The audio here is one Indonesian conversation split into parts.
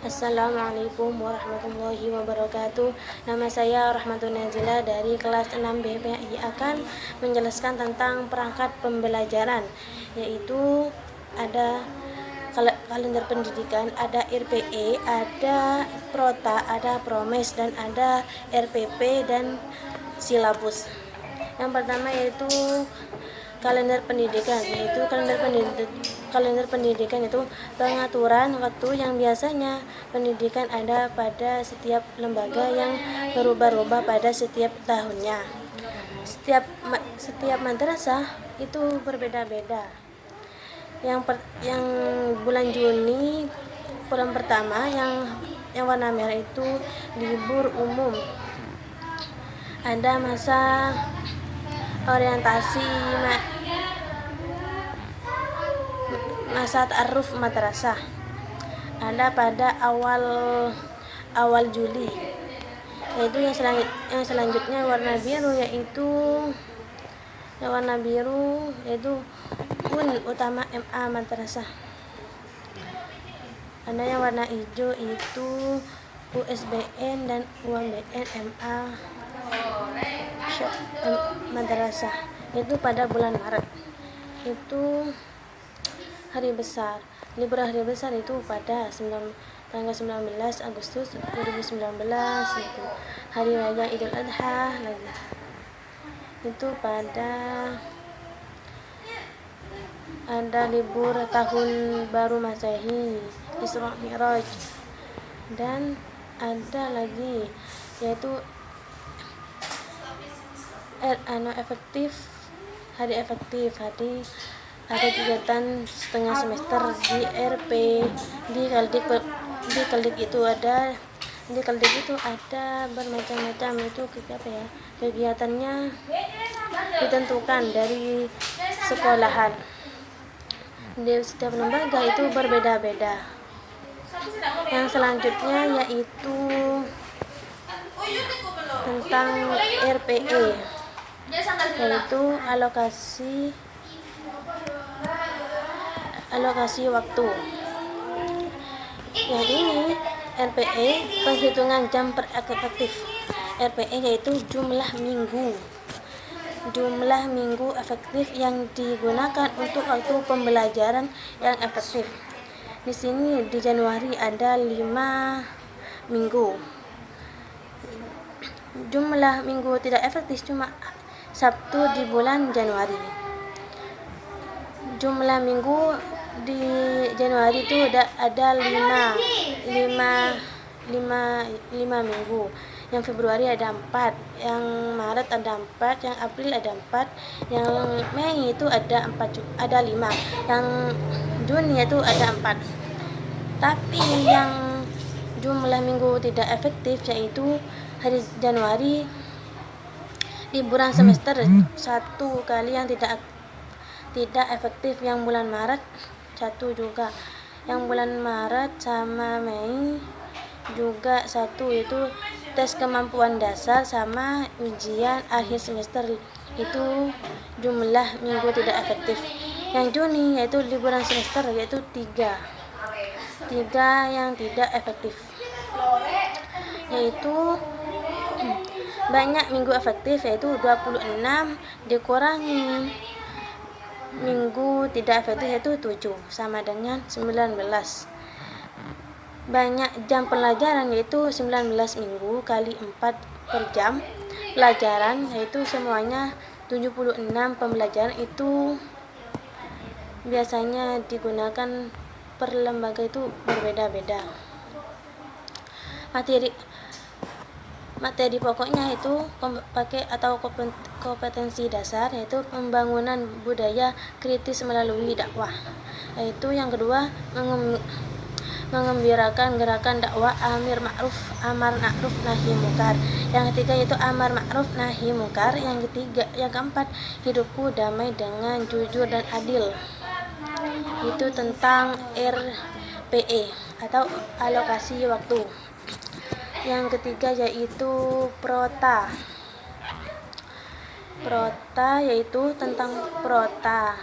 Assalamualaikum warahmatullahi wabarakatuh. Nama saya Rahmatun Nazila dari kelas 6 BPI akan menjelaskan tentang perangkat pembelajaran, yaitu ada kalender pendidikan, ada RPE, ada Prota, ada Promes, dan ada RPP dan silabus. Yang pertama yaitu kalender pendidikan, kalender pendidikan itu pengaturan waktu yang biasanya pendidikan ada pada setiap lembaga yang berubah-ubah pada setiap tahunnya. Setiap madrasah itu berbeda-beda. Yang bulan Juni, bulan pertama, yang warna merah itu libur umum. Ada masa orientasi, masa ta'aruf madrasah. Ada pada awal Juli. Yaitu yang selanjutnya warna biru, yaitu utama MA madrasah. Ada yang warna hijau itu USBN dan UMBN MA madrasah. Itu pada bulan Maret. Itu hari besar. Libur hari besar itu pada tanggal 19 Agustus 2019 itu hari raya Idul Adha lagi. Itu ada libur tahun baru Masehi, Isra Mi'raj, dan ada lagi yaitu hari efektif, ada kegiatan setengah semester di RP, di Kaldik itu ada bermacam-macam itu kegiatannya ditentukan dari sekolahan. Di setiap lembaga itu berbeda-beda. Yang selanjutnya yaitu tentang RPE, yaitu alokasi waktu. Yang ini RPE penghitungan jam per efektif. RPE yaitu jumlah minggu efektif yang digunakan untuk waktu pembelajaran yang efektif. Di sini di Januari ada 5 minggu. Jumlah minggu tidak efektif cuma Sabtu di bulan Januari. Jumlah minggu di Januari itu ada 5 minggu. Yang Februari ada 4, yang Maret ada 4, yang April ada 4, yang Mei itu ada 5, yang Juni itu ada 4. Tapi yang jumlah minggu tidak efektif yaitu hari Januari, liburan semester 1 kali yang tidak efektif. Yang bulan Maret 1 juga, yang bulan Maret sama Mei juga 1, itu tes kemampuan dasar sama ujian akhir semester, itu jumlah minggu tidak efektif. Yang Juni yaitu liburan semester, yaitu 3 yang tidak efektif, yaitu banyak minggu efektif yaitu 26 dikurangi minggu tidak efektif yaitu 7 sama dengan 19. Banyak jam pelajaran yaitu 19 minggu kali 4 per jam pelajaran, yaitu semuanya 76 pembelajaran. Itu biasanya digunakan per lembaga itu berbeda-beda. Materi pokoknya itu kompetensi dasar, yaitu pembangunan budaya kritis melalui dakwah. Yaitu yang kedua mengembirakan gerakan dakwah amar ma'ruf nahi mungkar. Yang ketiga yaitu amar ma'ruf nahi mungkar. Yang keempat hidupku damai dengan jujur dan adil. Itu tentang RPE atau alokasi waktu. Yang ketiga yaitu Prota yaitu tentang Prota.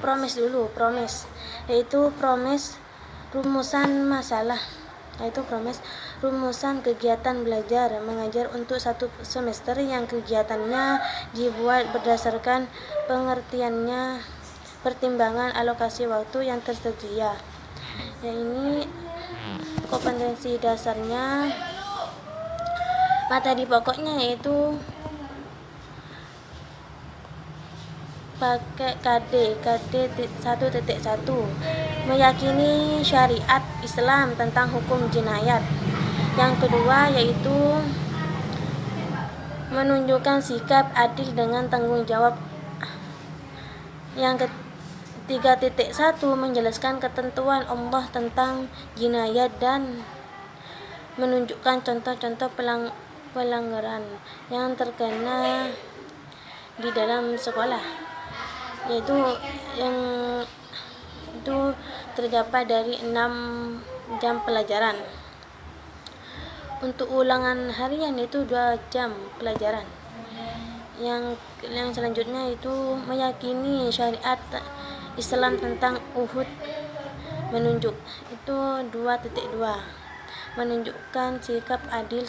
promes, yaitu promes rumusan masalah, yaitu promes rumusan kegiatan belajar mengajar untuk 1 semester yang kegiatannya dibuat berdasarkan pengertiannya pertimbangan alokasi waktu yang tersedia. Yang ini kompetensi dasarnya materi pokoknya yaitu pakai KD 1.1 meyakini syariat Islam tentang hukum jinayat. Yang kedua yaitu menunjukkan sikap adil dengan tanggung jawab. Yang ketiga 3.1 menjelaskan ketentuan Allah tentang jinayat dan menunjukkan contoh-contoh pelanggaran yang terkena di dalam sekolah, yaitu yang itu terdapat dari 6 jam pelajaran. Untuk ulangan harian itu 2 jam pelajaran. Yang selanjutnya itu meyakini syariat Islam tentang Uhud, menunjuk itu 2.2 menunjukkan sikap adil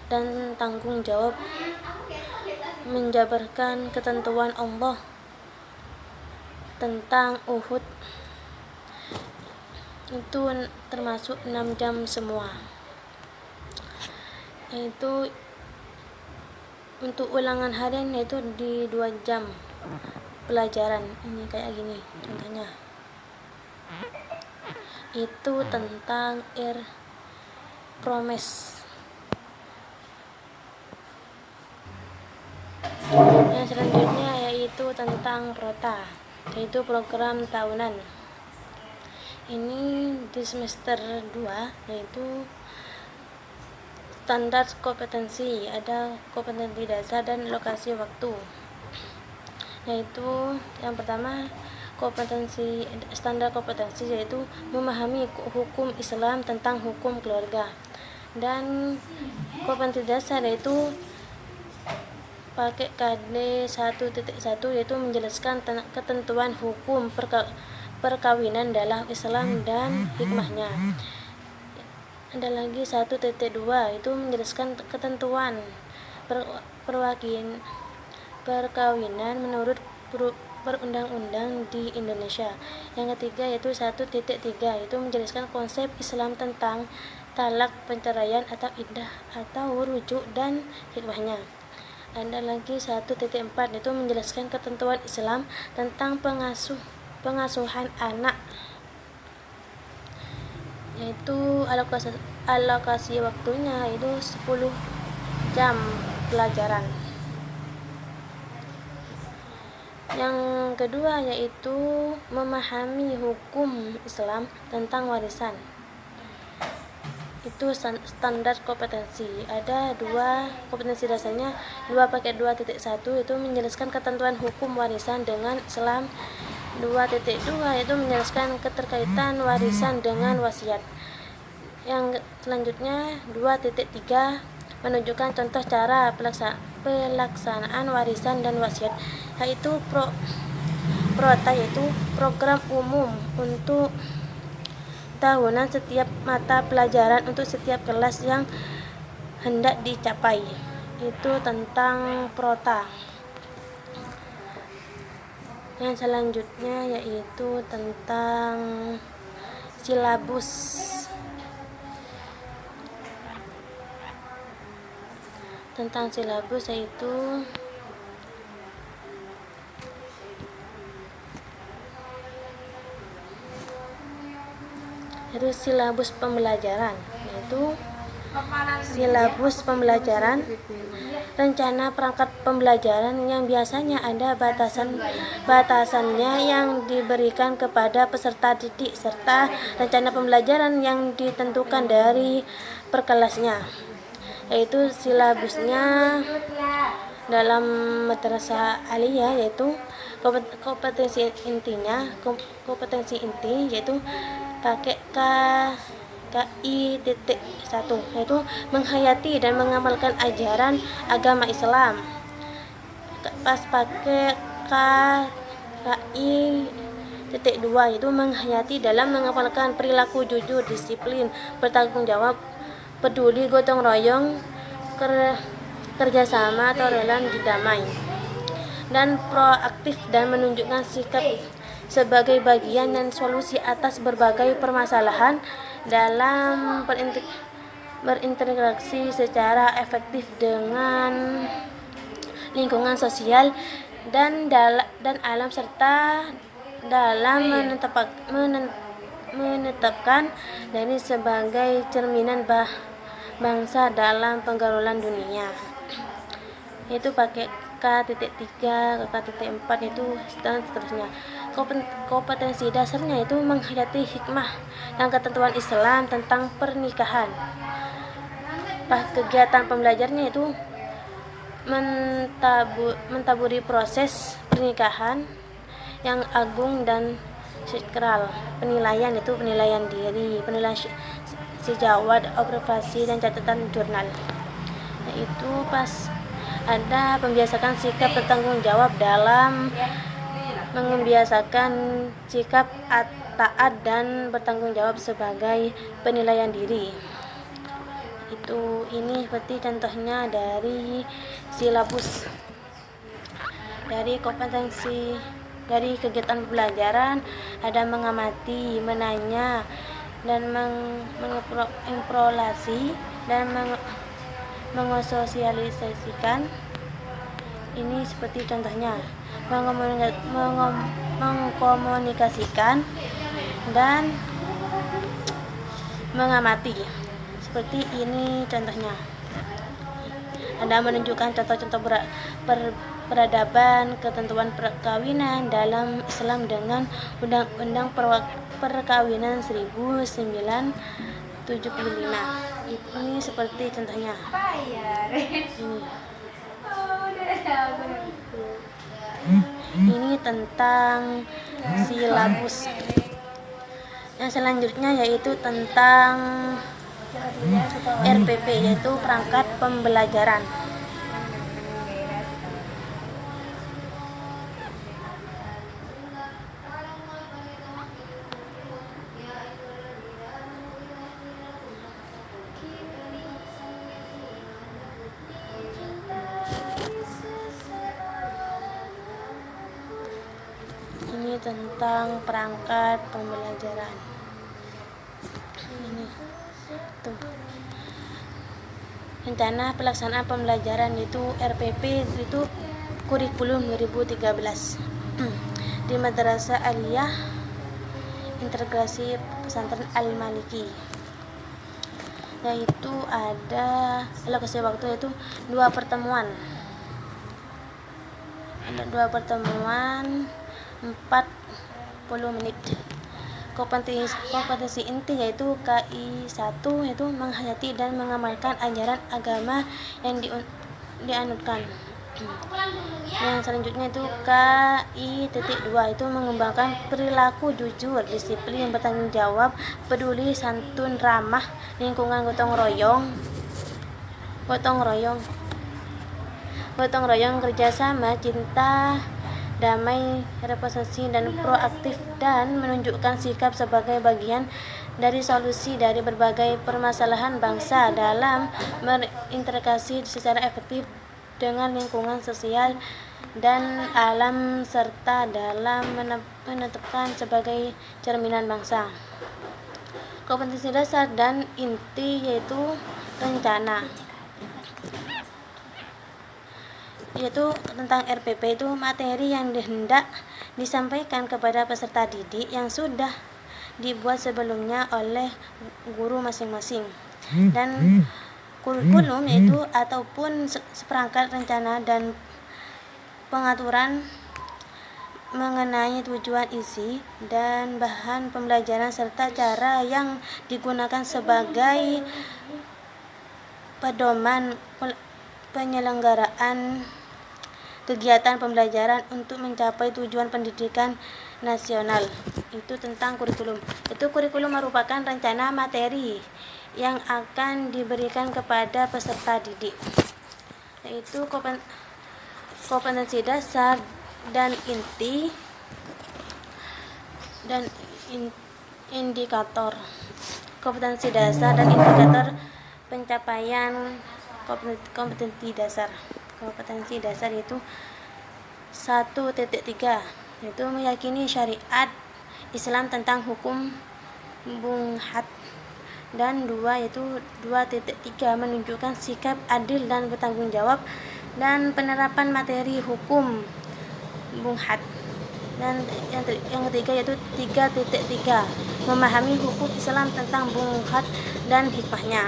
dan tanggung jawab, menjabarkan ketentuan Allah tentang Uhud, itu termasuk 6 jam semua. Itu untuk ulangan harian itu di 2 jam pelajaran. Ini kayak gini contohnya. Itu tentang promes. Yang selanjutnya yaitu tentang prota, yaitu program tahunan. Ini di semester 2 yaitu standar kompetensi, ada kompetensi dasar dan alokasi waktu. Yaitu yang pertama standar kompetensi yaitu memahami hukum Islam tentang hukum keluarga. Dan kompetensi dasar yaitu pakai KD 1.1 yaitu menjelaskan ketentuan hukum perkawinan dalam Islam dan hikmahnya. Ada lagi 1.2 itu menjelaskan ketentuan perkawinan menurut perundang-undang di Indonesia. Yang ketiga yaitu 1.3 itu menjelaskan konsep Islam tentang talak, perceraian atau iddah atau rujuk dan hikmahnya. Ada lagi 1.4 itu menjelaskan ketentuan Islam tentang pengasuhan anak, yaitu alokasi waktunya itu 10 jam pelajaran. Yang kedua yaitu memahami hukum Islam tentang warisan. Itu standar kompetensi. Ada 2 kompetensi dasarnya, 2.2.1 itu menjelaskan ketentuan hukum warisan dengan Islam. 2.2 itu menjelaskan keterkaitan warisan dengan wasiat. Yang selanjutnya 2.3 menunjukkan contoh cara pelaksanaan warisan dan wasiat, yaitu prota yaitu program umum untuk tahunan setiap mata pelajaran untuk setiap kelas yang hendak dicapai. Itu tentang prota. Yang selanjutnya yaitu tentang silabus. Tentang silabus yaitu silabus pembelajaran, yaitu silabus pembelajaran, rencana perangkat pembelajaran yang biasanya ada batasannya yang diberikan kepada peserta didik serta rencana pembelajaran yang ditentukan dari perkelasnya, yaitu silabusnya dalam madrasah aliyah yaitu kompetensi inti yaitu pakai KI.1 yaitu menghayati dan mengamalkan ajaran agama Islam. Pas pakai KI titik 2 itu menghayati dalam mengamalkan perilaku jujur, disiplin, bertanggung jawab, peduli, gotong royong, kerjasama, toleransi, damai, dan proaktif dan menunjukkan sikap sebagai bagian dan solusi atas berbagai permasalahan dalam berinteraksi secara efektif dengan lingkungan sosial dan alam, serta dalam menetapkan diri sebagai cerminan bangsa dalam pergaulan dunia. Itu pakai K.3, K.4 itu dan seterusnya. Kompetensi dasarnya itu menghayati hikmah dan ketentuan Islam tentang pernikahan. Kegiatan pembelajarnya itu mentaburi proses pernikahan yang agung dan sakral. Penilaian itu penilaian diri, penilaian sejawat, observasi, dan catatan jurnal. Yaitu pas ada pembiasakan sikap bertanggung jawab dalam membiasakan sikap taat dan bertanggung jawab sebagai penilaian diri. Ini seperti contohnya dari silabus. Dari kompetensi dari kegiatan pembelajaran ada mengamati, menanya, dan mengevaluasi dan mengasosialisasikan. Ini seperti contohnya mengkomunikasikan dan mengamati. Seperti ini contohnya. Ada menunjukkan contoh-contoh peradaban, ketentuan perkawinan dalam Islam dengan Undang-Undang Perkawinan 1975. Ini seperti contohnya. Ini tentang silabus. Yang selanjutnya yaitu tentang RPP, yaitu perangkat pembelajaran. Ini tentang perangkat pembelajaran. Ini tuh. Rencana pelaksanaan pembelajaran itu RPP itu kurikulum 2013 di Madrasah Aliyah Integrasi Pesantren Al-Maliki. Yaitu ada alokasi waktu yaitu 2 pertemuan. Ada 2 pertemuan 40 menit. Kompetensi inti yaitu KI1 yaitu menghayati dan mengamalkan ajaran agama yang dianutkan. Yang selanjutnya itu KI.2 itu mengembangkan perilaku jujur, disiplin, bertanggung jawab, peduli, santun, ramah, lingkungan, gotong royong, kerjasama, cinta, damai, representasi, dan proaktif, dan menunjukkan sikap sebagai bagian dari solusi dari berbagai permasalahan bangsa dalam berinteraksi secara efektif dengan lingkungan sosial dan alam, serta dalam menetapkan sebagai cerminan bangsa. Kompetensi dasar dan inti yaitu rencana, yaitu tentang RPP itu materi yang hendak disampaikan kepada peserta didik yang sudah dibuat sebelumnya oleh guru masing-masing, dan kurikulum yaitu ataupun seperangkat rencana dan pengaturan mengenai tujuan, isi, dan bahan pembelajaran serta cara yang digunakan sebagai pedoman penyelenggaraan kegiatan pembelajaran untuk mencapai tujuan pendidikan nasional. Itu tentang kurikulum. Itu kurikulum merupakan rencana materi yang akan diberikan kepada peserta didik. Yaitu kompetensi dasar dan inti dan indikator kompetensi dasar dan indikator pencapaian kompetensi dasar. Kompetensi dasar itu 1.3 yaitu meyakini syariat Islam tentang hukum Bung Had, dan 2 yaitu 2.3 menunjukkan sikap adil dan bertanggung jawab dan penerapan materi hukum Bung Had. Dan yang ketiga yaitu 3.3 memahami hukum Islam tentang Bung Had dan hikmahnya.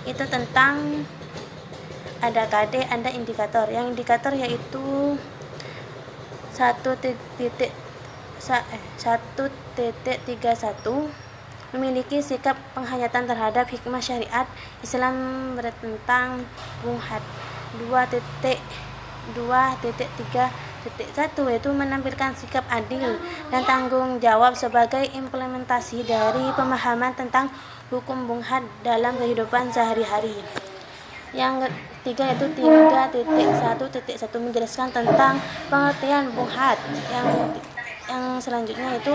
Itu tentang ada KD, ada indikator. Yang indikator yaitu 1.31 memiliki sikap penghayatan terhadap hikmah syariat Islam tentang Bung Had. 2.3.1 yaitu menampilkan sikap adil dan tanggung jawab sebagai implementasi dari pemahaman tentang hukum Bung Had dalam kehidupan sehari-hari. Yang ketiga yaitu 3.1.1 menjelaskan tentang pengertian Bung Had. Yang selanjutnya itu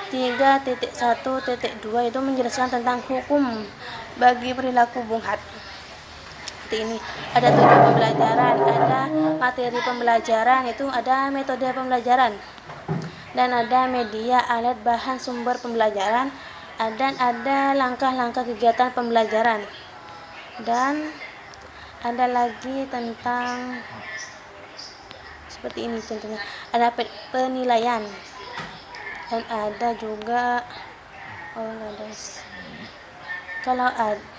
3.1.2 itu menjelaskan tentang hukum bagi perilaku Bung Had. Seperti ini, ada 7 pembelajaran, ada materi pembelajaran, itu ada metode pembelajaran, dan ada media, alat, bahan, sumber pembelajaran, dan ada langkah-langkah kegiatan pembelajaran, dan ada lagi tentang seperti ini contohnya, ada penilaian, dan ada juga kalau ada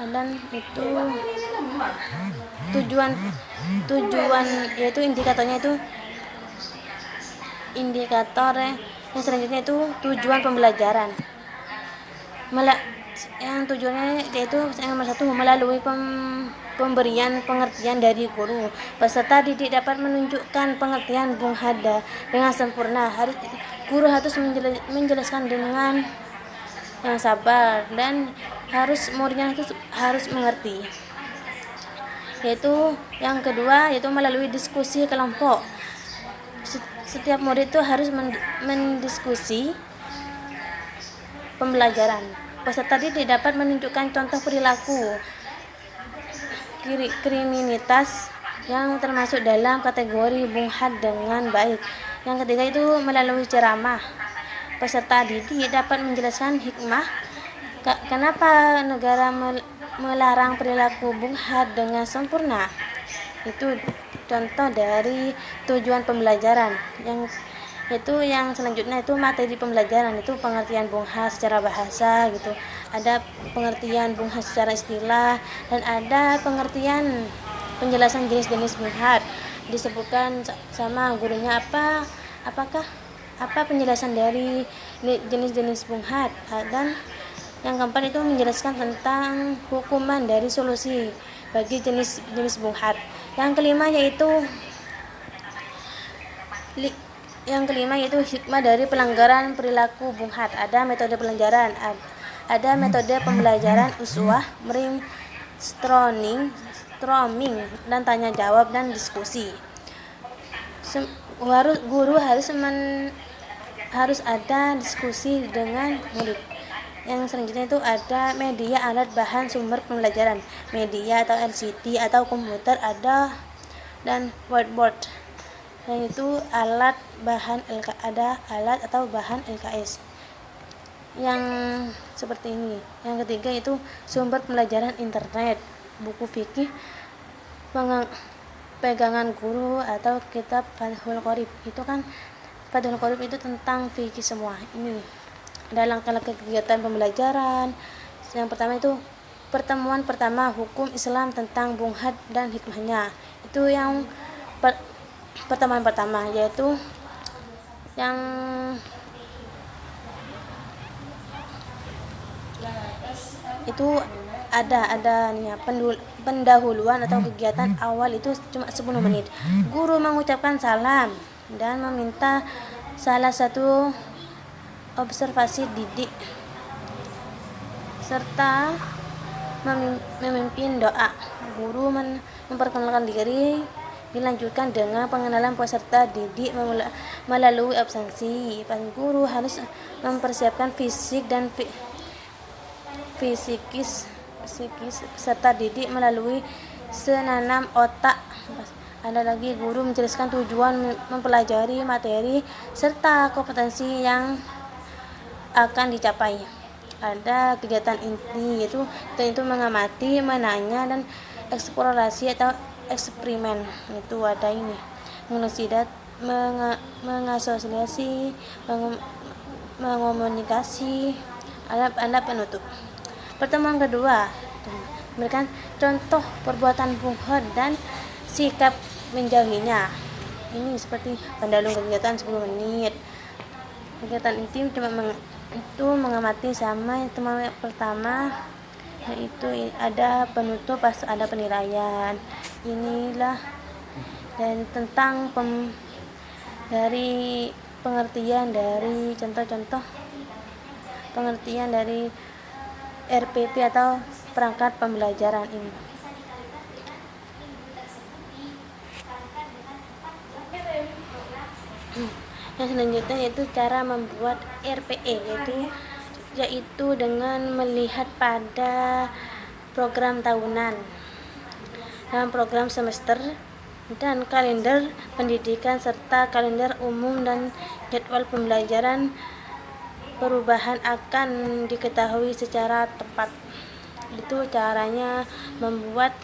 dan itu tujuan yaitu indikatornya itu yang selanjutnya itu tujuan pembelajaran. Yang tujuannya yaitu yang nomor 1 melalui pemberian pengertian dari guru. Peserta didik dapat menunjukkan pengertian Bung Had dengan sempurna. Guru harus menjelaskan dengan yang sabar dan muridnya harus mengerti. Yaitu yang kedua yaitu melalui diskusi kelompok. Setiap murid itu harus mendiskusi pembelajaran. Peserta didik dapat menunjukkan contoh perilaku kriminalitas yang termasuk dalam kategori Bung Had dengan baik. Yang ketiga itu melalui ceramah. Peserta didik dapat menjelaskan hikmah kenapa negara melarang perilaku Bung Had dengan sempurna. Itu contoh dari tujuan pembelajaran. Yang selanjutnya itu materi pembelajaran, itu pengertian Bung Had secara bahasa gitu. Ada pengertian Bung Had secara istilah, dan ada pengertian penjelasan jenis-jenis Bung Had. Disebutkan sama gurunya apa penjelasan dari jenis-jenis Bung Had. Dan yang keempat itu menjelaskan tentang hukuman dari solusi bagi jenis-jenis Bung Had. Yang kelima yaitu hikmah dari pelanggaran perilaku Bung Had. Ada metode pembelajaran, ada metode pembelajaran uswah, brainstorming, dan tanya jawab dan diskusi. Guru harus ada diskusi dengan murid. Yang selanjutnya itu ada media, alat, bahan, sumber pembelajaran, media atau LCD atau komputer, dan whiteboard. Dan itu alat atau bahan LKS. Yang seperti ini. Yang ketiga itu sumber pembelajaran internet, buku fikih, pegangan guru atau kitab Fathul Qorib. Itu kan Fathul Qorib itu tentang fikih semua. Ini ada langkah-langkah kegiatan pembelajaran. Yang pertama itu pertemuan pertama hukum Islam tentang Bung Had dan hikmahnya. Itu yang pertemuan pertama, yaitu yang itu ada nih pendahuluan atau kegiatan awal itu cuma 10 menit. Guru mengucapkan salam dan meminta salah satu observasi didik serta memimpin doa. Guru memperkenalkan diri, Dilanjutkan dengan pengenalan peserta didik melalui absensi. Guru harus mempersiapkan fisik dan psikis peserta didik melalui senanam otak. Ada lagi guru menjelaskan tujuan mempelajari materi serta kompetensi yang akan dicapai. Ada kegiatan inti yaitu mengamati, menanya, dan eksplorasi atau eksperimen. Itu ada ini mengasosiasi, mengomunikasi. Ada penutup. Pertemuan kedua memberikan contoh perbuatan bunghot dan sikap menjauhinya. Ini seperti pendahuluan kegiatan 10 menit. Kegiatan inti cuma mengamati sama teman pertama, yaitu ada penutup, pas ada penilaian. Inilah dan tentang dari pengertian dari contoh-contoh pengertian dari RPP atau perangkat pembelajaran ini. Yang selanjutnya yaitu cara membuat RPE, yaitu dengan melihat pada program tahunan dan program semester dan kalender pendidikan serta kalender umum dan jadwal pembelajaran. Perubahan akan diketahui secara tepat. Itu caranya membuat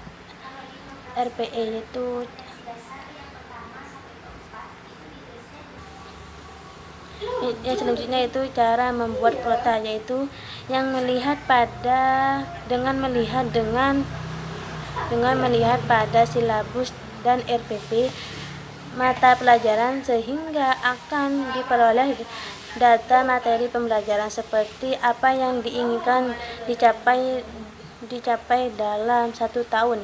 RPE. Itu yang selanjutnya itu cara membuat prota, yaitu yang dengan melihat pada silabus dan RPP mata pelajaran, sehingga akan diperoleh data materi pembelajaran seperti apa yang diinginkan dicapai dalam 1 tahun.